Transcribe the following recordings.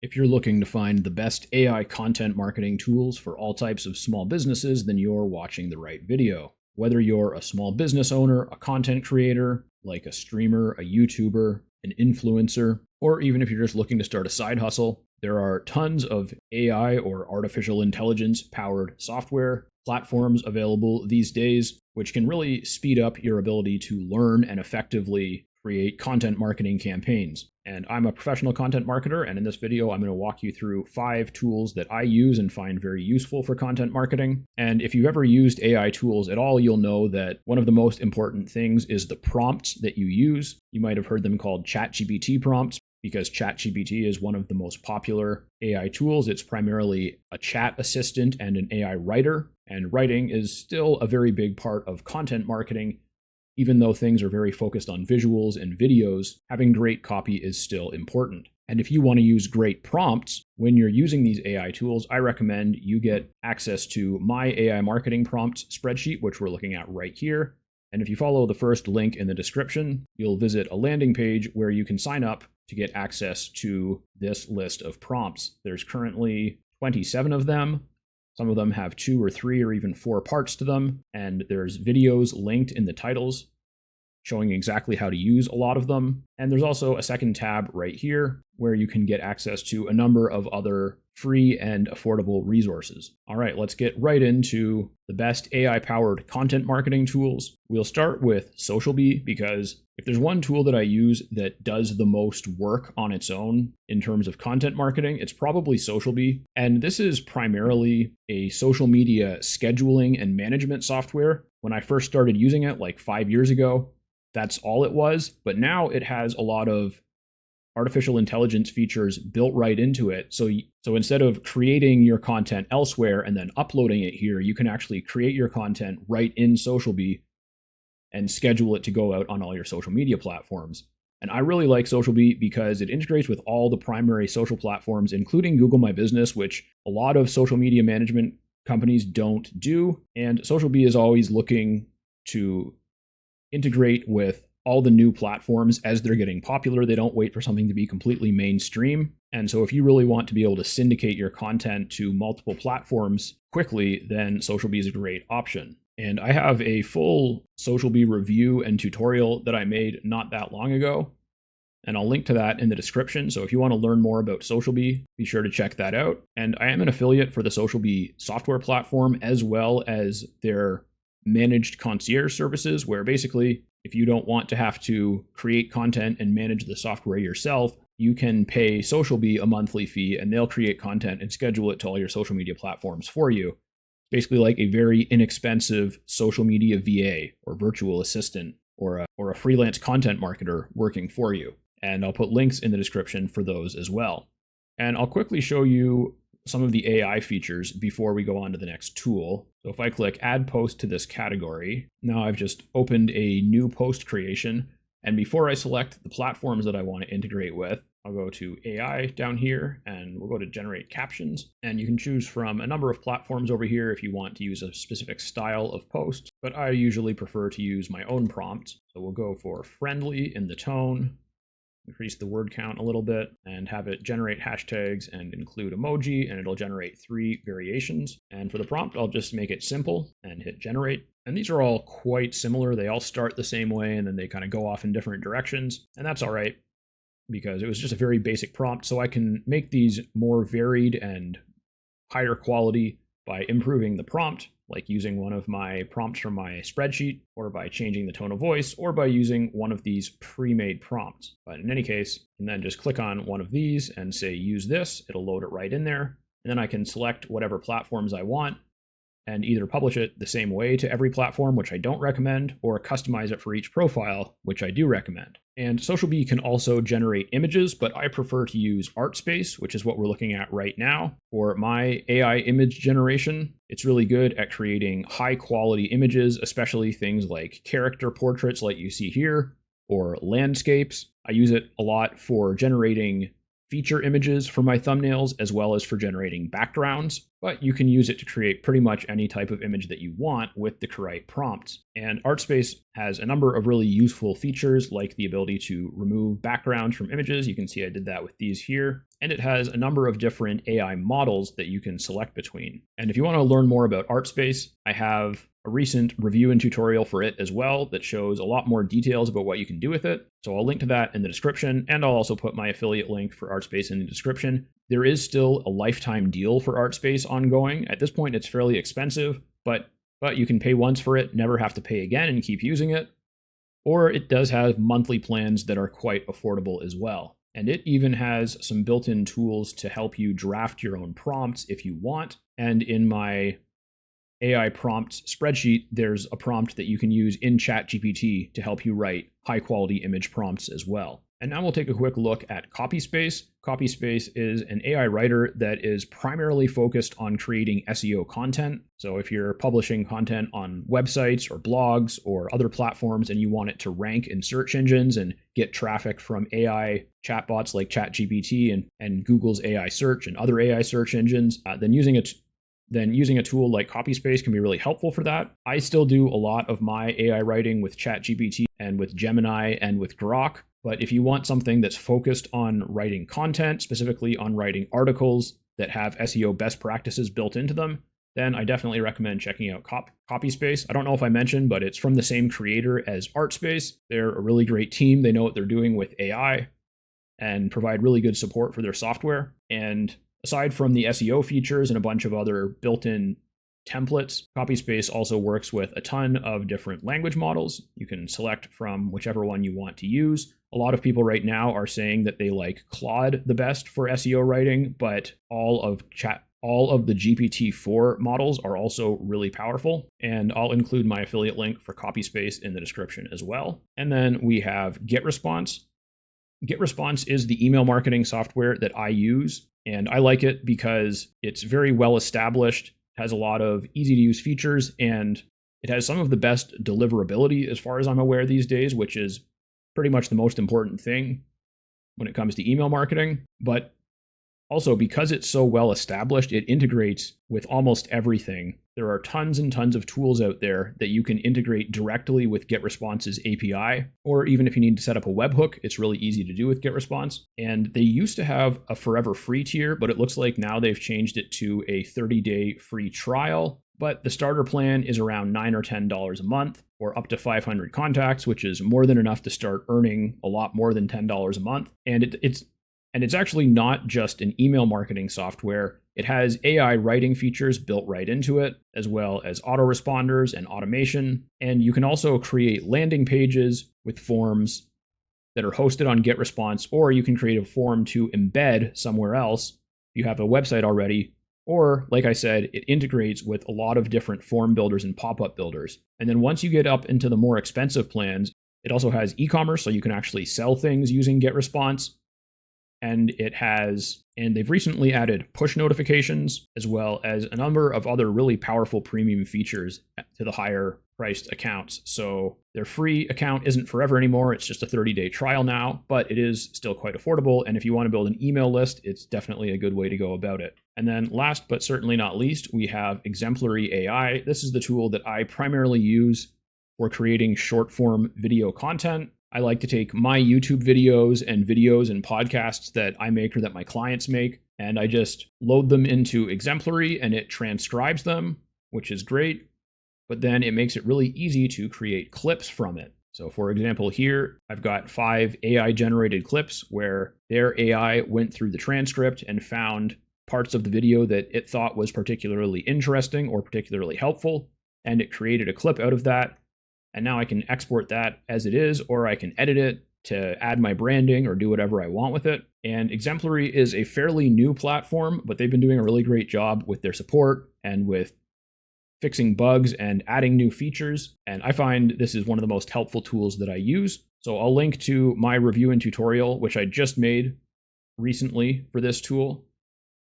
If you're looking to find the best AI content marketing tools for all types of small businesses, then you're watching the right video. Whether you're a small business owner, a content creator, like a streamer, a YouTuber, an influencer, or even if you're just looking to start a side hustle, there are tons of AI or artificial intelligence powered software platforms available these days, which can really speed up your ability to learn and effectively create content marketing campaigns. And I'm a professional content marketer, and in this video, I'm going to walk you through 5 tools that I use and find very useful for content marketing. And if you've ever used AI tools at all, you'll know that one of the most important things is the prompts that you use. You might have heard them called ChatGPT prompts, because ChatGPT is one of the most popular AI tools. It's primarily a chat assistant and an AI writer, and writing is still a very big part of content marketing. Even though things are very focused on visuals and videos, having great copy is still important. And if you want to use great prompts when you're using these AI tools, I recommend you get access to my AI marketing prompts spreadsheet, which we're looking at right here. And if you follow the first link in the description, you'll visit a landing page where you can sign up to get access to this list of prompts. There's currently 27 of them. Some of them have 2 or 3 or even 4 parts to them, and there's videos linked in the titles showing exactly how to use a lot of them. And there's also a second tab right here where you can get access to a number of other free and affordable resources. All right, let's get right into the best AI-powered content marketing tools. We'll start with SocialB, because if there's one tool that I use that does the most work on its own in terms of content marketing, it's probably SocialB. And this is primarily a social media scheduling and management software. When I first started using it like 5 years ago, that's all it was. But now it has a lot of artificial intelligence features built right into it. So instead of creating your content elsewhere and then uploading it here, you can actually create your content right in SocialB and schedule it to go out on all your social media platforms. And I really like SocialB because it integrates with all the primary social platforms, including Google My Business, which a lot of social media management companies don't do. And SocialB is always looking to integrate with all the new platforms as they're getting popular. They don't wait for something to be completely mainstream. And so if you really want to be able to syndicate your content to multiple platforms quickly, then SocialB is a great option. And I have a full SocialB review and tutorial that I made not that long ago, and I'll link to that in the description. So if you want to learn more about SocialB, be sure to check that out. And I am an affiliate for the SocialB software platform, as well as their managed concierge services, where basically, if you don't want to have to create content and manage the software yourself, you can pay SocialB a monthly fee and they'll create content and schedule it to all your social media platforms for you. Basically like a very inexpensive social media VA or virtual assistant or a freelance content marketer working for you. And I'll put links in the description for those as well. And I'll quickly show you some of the AI features before we go on to the next tool. So if I click add post to this category, now I've just opened a new post creation. And before I select the platforms that I want to integrate with, I'll go to AI down here and we'll go to generate captions. And you can choose from a number of platforms over here if you want to use a specific style of post, but I usually prefer to use my own prompt. So we'll go for friendly in the tone, increase the word count a little bit, and have it generate hashtags and include emoji, and it'll generate 3 variations. And for the prompt, I'll just make it simple and hit generate. And these are all quite similar. They all start the same way, and then they kind of go off in different directions. And that's all right, because it was just a very basic prompt. So I can make these more varied and higher quality by improving the prompt, like using one of my prompts from my spreadsheet, or by changing the tone of voice, or by using one of these pre-made prompts. But in any case, you can then just click on one of these and say, use this, it'll load it right in there. And then I can select whatever platforms I want and either publish it the same way to every platform, which I don't recommend, or customize it for each profile, which I do recommend. And SocialB can also generate images, but I prefer to use Artspace, which is what we're looking at right now. For my AI image generation, it's really good at creating high quality images, especially things like character portraits like you see here, or landscapes. I use it a lot for generating feature images for my thumbnails as well as for generating backgrounds, but you can use it to create pretty much any type of image that you want with the correct prompts. And Artspace has a number of really useful features like the ability to remove backgrounds from images. You can see I did that with these here. And it has a number of different AI models that you can select between. And if you want to learn more about Artspace, I have a recent review and tutorial for it as well that shows a lot more details about what you can do with it. So I'll link to that in the description, and I'll also put my affiliate link for Artspace in the description. There is still a lifetime deal for Artspace ongoing. At this point, it's fairly expensive, but you can pay once for it, never have to pay again and keep using it. Or it does have monthly plans that are quite affordable as well. And it even has some built-in tools to help you draft your own prompts if you want. And in my AI prompt spreadsheet, there's a prompt that you can use in ChatGPT to help you write high-quality image prompts as well. And now we'll take a quick look at Copyspace. Copyspace is an AI writer that is primarily focused on creating SEO content. So if you're publishing content on websites or blogs or other platforms and you want it to rank in search engines and get traffic from AI chatbots like ChatGPT and Google's AI search and other AI search engines, then using a tool like Copyspace can be really helpful for that. I still do a lot of my AI writing with ChatGPT and with Gemini and with Grok. But if you want something that's focused on writing content, specifically on writing articles that have SEO best practices built into them, then I definitely recommend checking out Copyspace. I don't know if I mentioned, but it's from the same creator as Artspace. They're a really great team. They know what they're doing with AI and provide really good support for their software. And aside from the SEO features and a bunch of other built-in templates, Copyspace also works with a ton of different language models. You can select from whichever one you want to use. A lot of people right now are saying that they like Claude the best for SEO writing, but all of the GPT-4 models are also really powerful. And I'll include my affiliate link for Copyspace in the description as well. And then we have GetResponse. GetResponse is the email marketing software that I use, and I like it because it's very well established, has a lot of easy to use features, and it has some of the best deliverability as far as I'm aware these days, which is pretty much the most important thing when it comes to email marketing. But also, because it's so well established, it integrates with almost everything. There are tons and tons of tools out there that you can integrate directly with GetResponse's API, or even if you need to set up a webhook, it's really easy to do with GetResponse. And they used to have a forever free tier, but it looks like now they've changed it to a 30-day free trial. But the starter plan is around $9 or $10 a month, or up to 500 contacts, which is more than enough to start earning a lot more than $10 a month. And it's actually not just an email marketing software. It has AI writing features built right into it, as well as autoresponders and automation. And you can also create landing pages with forms that are hosted on GetResponse, or you can create a form to embed somewhere else if you have a website already. Or, like I said, it integrates with a lot of different form builders and pop-up builders. And then once you get up into the more expensive plans, it also has e-commerce, so you can actually sell things using GetResponse. And they've recently added push notifications, as well as a number of other really powerful premium features to the higher priced accounts. So their free account isn't forever anymore. It's just a 30-day trial now, but it is still quite affordable. And if you want to build an email list, it's definitely a good way to go about it. And then last but certainly not least, we have Exemplary AI. This is the tool that I primarily use for creating short form video content. I like to take my YouTube videos and podcasts that I make or that my clients make, and I just load them into Exemplary and it transcribes them, which is great. But then it makes it really easy to create clips from it. So for example, here I've got 5 AI generated clips where their AI went through the transcript and found parts of the video that it thought was particularly interesting or particularly helpful, and it created a clip out of that. And now I can export that as it is, or I can edit it to add my branding or do whatever I want with it. And Exemplary is a fairly new platform, but they've been doing a really great job with their support and with fixing bugs and adding new features. And I find this is one of the most helpful tools that I use. So I'll link to my review and tutorial, which I just made recently for this tool,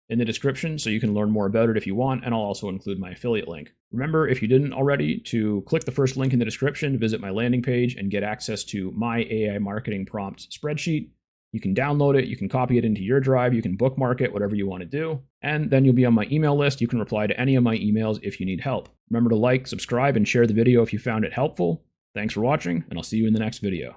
in the description, so you can learn more about it if you want, and I'll also include my affiliate link. Remember, if you didn't already, to click the first link in the description, visit my landing page, and get access to my AI marketing prompt spreadsheet. You can download it, you can copy it into your drive, you can bookmark it, whatever you want to do. And then you'll be on my email list. You can reply to any of my emails if you need help. Remember to like, subscribe, and share the video if you found it helpful. Thanks for watching, and I'll see you in the next video.